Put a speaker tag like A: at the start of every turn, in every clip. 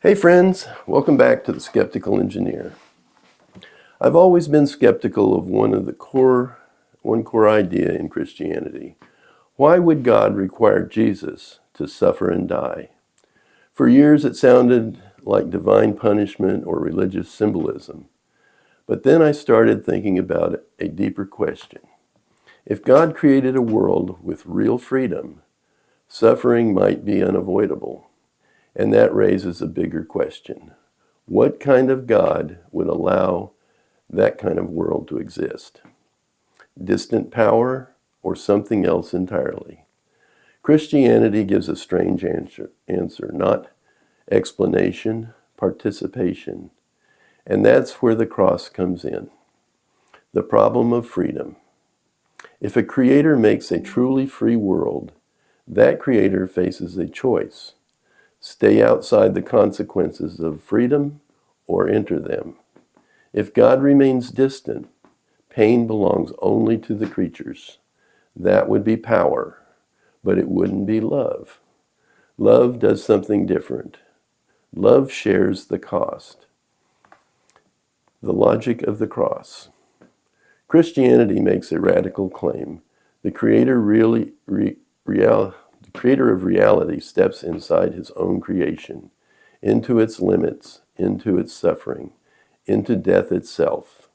A: Hey friends, welcome back to The Skeptical Engineer. I've always been skeptical of one core idea in Christianity. Why would God require Jesus to suffer and die? For years it sounded like divine punishment or religious symbolism. But then I started thinking about a deeper question. If God created a world with real freedom, suffering might be unavoidable. And that raises a bigger question. What kind of God would allow that kind of world to exist? Distant power or something else entirely? Christianity gives a strange answer, not explanation, participation. And that's where the cross comes in. The problem of freedom. If a creator makes a truly free world, that creator faces a choice. Stay outside the consequences of freedom or enter them. If God remains distant, pain belongs only to the creatures. That would be power, but it wouldn't be love. Love does something different. Love shares the cost. The logic of the cross. Christianity makes a radical claim. The creator The creator of reality steps inside his own creation, into its limits, into its suffering, into death itself.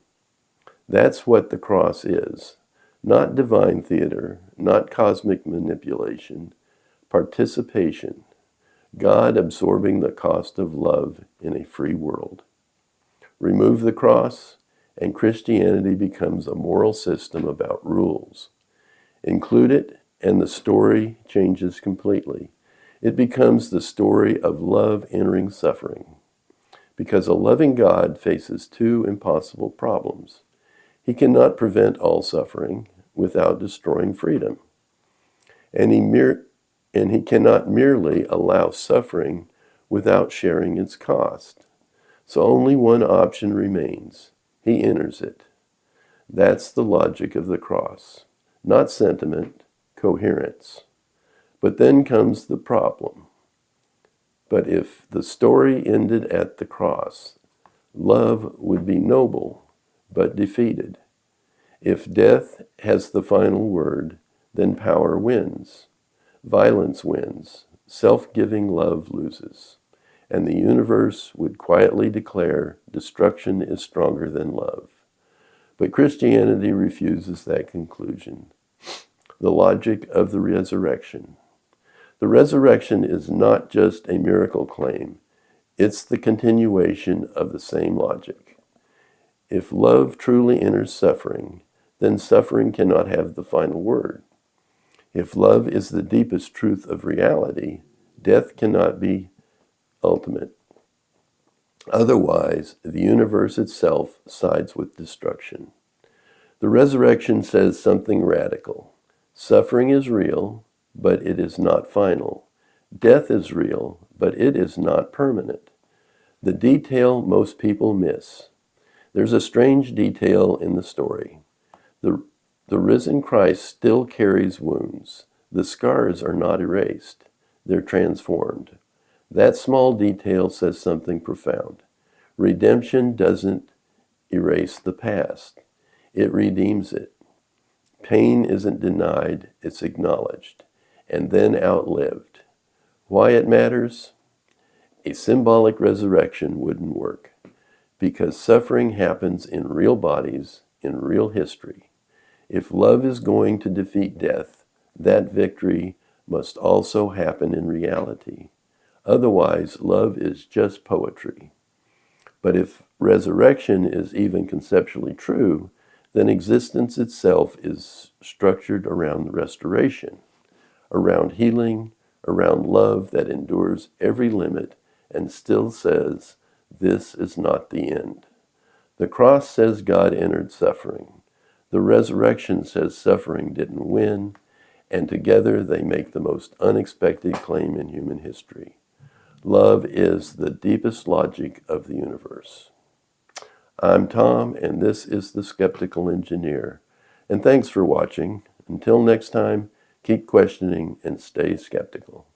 A: That's what the cross is. Not divine theater, not cosmic manipulation, participation. God absorbing the cost of love in a free world. Remove the cross, and Christianity becomes a moral system about rules. Include it, and the story changes completely. It becomes the story of love entering suffering. Because a loving God faces two impossible problems. He cannot prevent all suffering without destroying freedom. And he cannot merely allow suffering without sharing its cost. So only one option remains. He enters it. That's the logic of the cross. Not sentiment, coherence. But then comes the problem. But if the story ended at the cross, love would be noble, but defeated. If death has the final word, then power wins. Violence wins. Self-giving love loses. And the universe would quietly declare destruction is stronger than love. But Christianity refuses that conclusion. The logic of the resurrection. The resurrection is not just a miracle claim. It's the continuation of the same logic. If love truly enters suffering, then suffering cannot have the final word. If love is the deepest truth of reality, death cannot be ultimate. Otherwise, the universe itself sides with destruction. The resurrection says something radical. Suffering is real, but it is not final. Death is real, but it is not permanent. The detail most people miss. There's a strange detail in the story. The risen Christ still carries wounds. The scars are not erased. They're transformed. That small detail says something profound. Redemption doesn't erase the past. It redeems it. Pain isn't denied, it's acknowledged, and then outlived. Why it matters? A symbolic resurrection wouldn't work, because suffering happens in real bodies, in real history. If love is going to defeat death, that victory must also happen in reality. Otherwise, love is just poetry. But if resurrection is even conceptually true, then existence itself is structured around restoration, around healing, around love that endures every limit and still says, this is not the end. The cross says God entered suffering. The resurrection says suffering didn't win, and together they make the most unexpected claim in human history. Love is the deepest logic of the universe. I'm Tom, and this is The Skeptical Engineer. And thanks for watching. Until next time, keep questioning and stay skeptical.